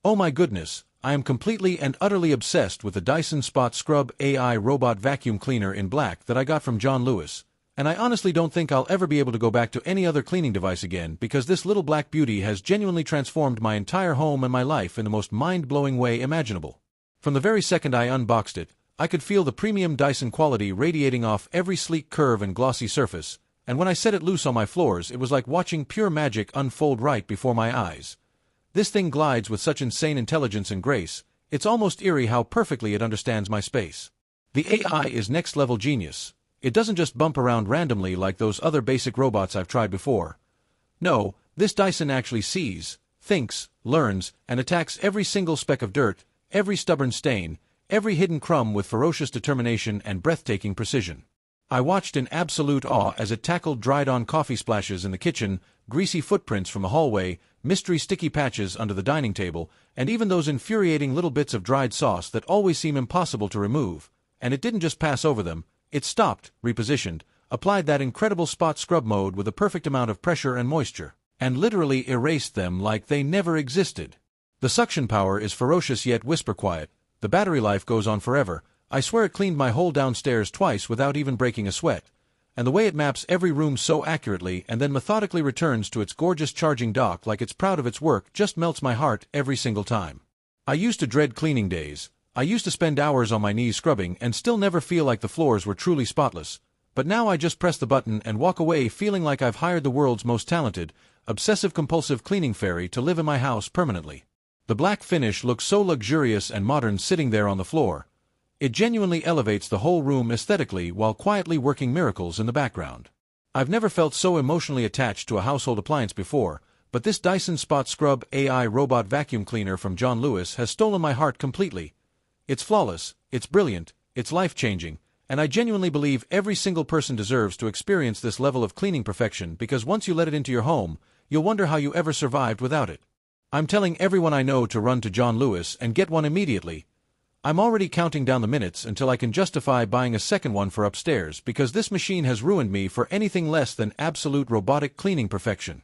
Oh my goodness, I am completely and utterly obsessed with the Dyson Spot Scrub AI Robot Vacuum Cleaner in black that I got from John Lewis, and I honestly don't think I'll ever be able to go back to any other cleaning device again because this little black beauty has genuinely transformed my entire home and my life in the most mind-blowing way imaginable. From the very second I unboxed it, I could feel the premium Dyson quality radiating off every sleek curve and glossy surface, and when I set it loose on my floors, it was like watching pure magic unfold right before my eyes. This thing glides with such insane intelligence and grace, it's almost eerie how perfectly it understands my space. The AI is next-level genius. It doesn't just bump around randomly like those other basic robots I've tried before. No, this Dyson actually sees, thinks, learns, and attacks every single speck of dirt, every stubborn stain, every hidden crumb with ferocious determination and breathtaking precision. I watched in absolute awe as it tackled dried-on coffee splashes in the kitchen, greasy footprints from the hallway, mystery sticky patches under the dining table, and even those infuriating little bits of dried sauce that always seem impossible to remove. And it didn't just pass over them, it stopped, repositioned, applied that incredible spot scrub mode with a perfect amount of pressure and moisture, and literally erased them like they never existed. The suction power is ferocious yet whisper quiet, the battery life goes on forever. I swear it cleaned my whole downstairs twice without even breaking a sweat. And the way it maps every room so accurately and then methodically returns to its gorgeous charging dock like it's proud of its work just melts my heart every single time. I used to dread cleaning days. I used to spend hours on my knees scrubbing and still never feel like the floors were truly spotless. But now I just press the button and walk away feeling like I've hired the world's most talented, obsessive-compulsive cleaning fairy to live in my house permanently. The black finish looks so luxurious and modern sitting there on the floor. It genuinely elevates the whole room aesthetically while quietly working miracles in the background. I've never felt so emotionally attached to a household appliance before, but this Dyson Spot Scrub AI Robot Vacuum Cleaner from John Lewis has stolen my heart completely. It's flawless, it's brilliant, it's life-changing, and I genuinely believe every single person deserves to experience this level of cleaning perfection because once you let it into your home, you'll wonder how you ever survived without it. I'm telling everyone I know to run to John Lewis and get one immediately. I'm already counting down the minutes until I can justify buying a second one for upstairs because this machine has ruined me for anything less than absolute robotic cleaning perfection.